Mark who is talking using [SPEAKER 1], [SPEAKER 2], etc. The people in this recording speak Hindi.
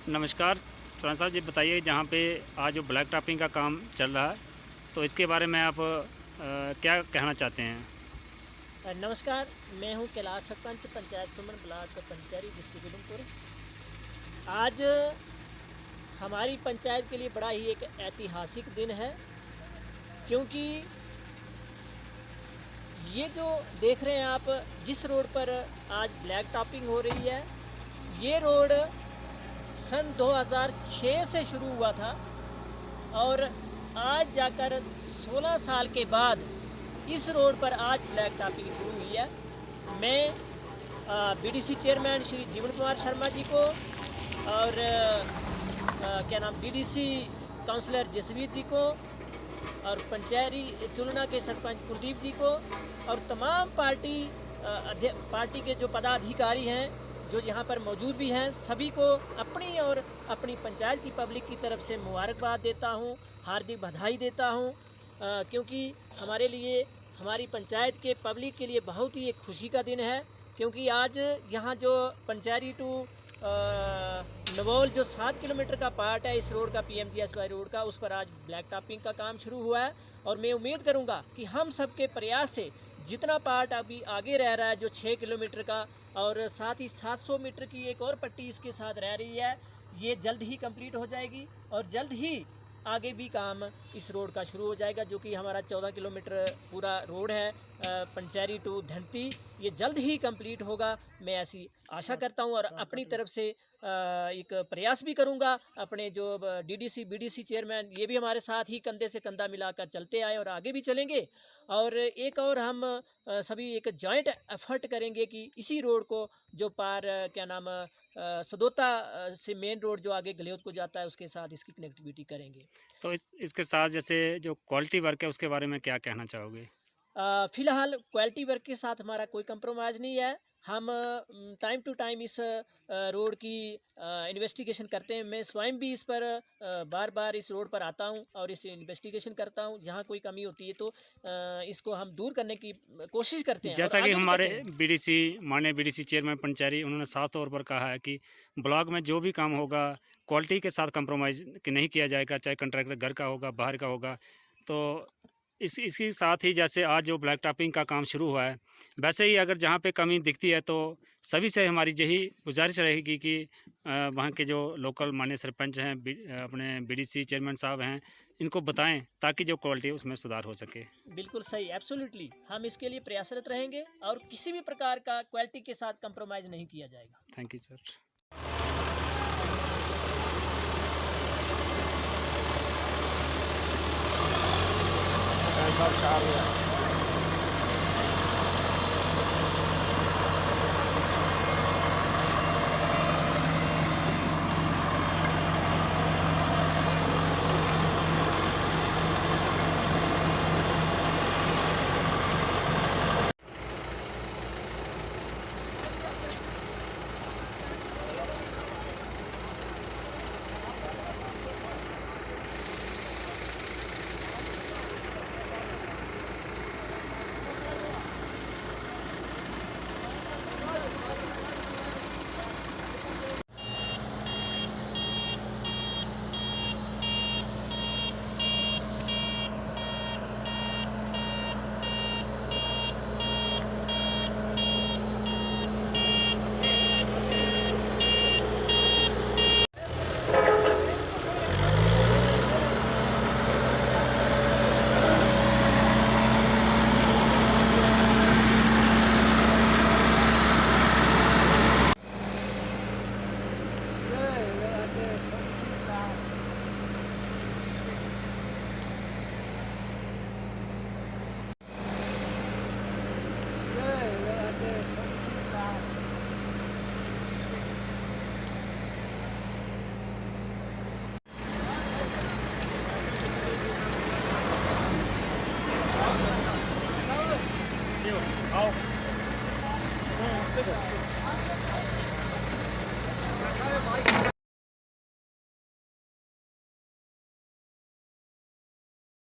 [SPEAKER 1] नमस्कार सुरेंद्र साहब जी, बताइए जहाँ पे आज जो ब्लैक टॉपिंग का काम चल रहा है तो इसके बारे में आप क्या कहना चाहते हैं?
[SPEAKER 2] नमस्कार, मैं हूं कैलाश सरपंच पंचायत सुमन ब्लॉक पंचैरी डिस्ट्रिक्ट उधमपुर। आज हमारी पंचायत के लिए बड़ा ही एक ऐतिहासिक दिन है, क्योंकि ये जो देख रहे हैं आप, जिस रोड पर आज ब्लैक टॉपिंग हो रही है, ये रोड सन 2006 से शुरू हुआ था और आज जाकर 16 साल के बाद इस रोड पर आज ब्लैक टॉपिंग शुरू हुई है। मैं बीडीसी चेयरमैन श्री जीवन कुमार शर्मा जी को और बीडीसी काउंसलर जसवीर जी को और पंचैरी चुलना के सरपंच कुलदीप जी को और तमाम पार्टी के जो पदाधिकारी हैं जो यहाँ पर मौजूद भी हैं, सभी को अपनी और अपनी पंचायत की पब्लिक की तरफ से मुबारकबाद देता हूँ, हार्दिक बधाई देता हूँ, क्योंकि हमारे लिए, हमारी पंचायत के पब्लिक के लिए बहुत ही एक खुशी का दिन है। क्योंकि आज यहाँ जो पंचैरी टू नवोल जो 7 किलोमीटर का पार्ट है इस रोड का, PMGSY रोड का, उस पर आज ब्लैक टॉपिंग का काम शुरू हुआ है। और मैं उम्मीद करूँगा कि हम सब के प्रयास से जितना पार्ट अभी आगे रह रहा है जो 6 किलोमीटर का, और साथ ही 700 मीटर की एक और पट्टी इसके साथ रह रही है, ये जल्द ही कंप्लीट हो जाएगी और जल्द ही आगे भी काम इस रोड का शुरू हो जाएगा, जो कि हमारा 14 किलोमीटर पूरा रोड है पंचैरी टू धंती, ये जल्द ही कंप्लीट होगा। मैं ऐसी आशा करता हूं और अपनी तरफ से एक प्रयास भी करूंगा। अपने जो DDC BDC चेयरमैन, ये भी हमारे साथ ही कंधे से कंधा मिलाकर चलते आए और आगे भी चलेंगे। और एक और हम सभी एक जॉइंट एफर्ट करेंगे कि इसी रोड को जो पार सदोता से मेन रोड जो आगे गलियोत को जाता है उसके साथ इसकी कनेक्टिविटी करेंगे।
[SPEAKER 1] तो इसके साथ जैसे जो क्वालिटी वर्क है उसके बारे में क्या कहना चाहोगे?
[SPEAKER 2] फ़िलहाल क्वालिटी वर्क के साथ हमारा कोई कंप्रोमाइज़ नहीं है। हम टाइम टू टाइम इस रोड की इन्वेस्टिगेशन करते हैं। मैं स्वयं भी इस पर बार बार इस रोड पर आता हूं और इस इन्वेस्टिगेशन करता हूं। जहां कोई कमी होती है तो इसको हम दूर करने की कोशिश करते हैं।
[SPEAKER 1] जैसा कि हमारे माननीय BDC चेयरमैन पंचैरी, उन्होंने साफ तौर पर कहा है कि ब्लॉक में जो भी काम होगा क्वालिटी के साथ कंप्रोमाइज़ नहीं किया जाएगा, चाहे कॉन्ट्रैक्टर घर का होगा बाहर का होगा। तो इसके साथ ही जैसे आज जो ब्लैक टॉपिंग का काम शुरू हुआ है, वैसे ही अगर जहाँ पे कमी दिखती है तो सभी से हमारी यही गुजारिश रहेगी कि वहाँ के जो लोकल माननीय सरपंच हैं, अपने BDC चेयरमैन साहब हैं, इनको बताएं ताकि जो क्वालिटी है उसमें सुधार हो सके।
[SPEAKER 2] बिल्कुल सही, एब्सोल्युटली, हम इसके लिए प्रयासरत रहेंगे और किसी भी प्रकार का क्वालिटी के साथ कंप्रोमाइज़ नहीं किया जाएगा।
[SPEAKER 1] Thank you sir.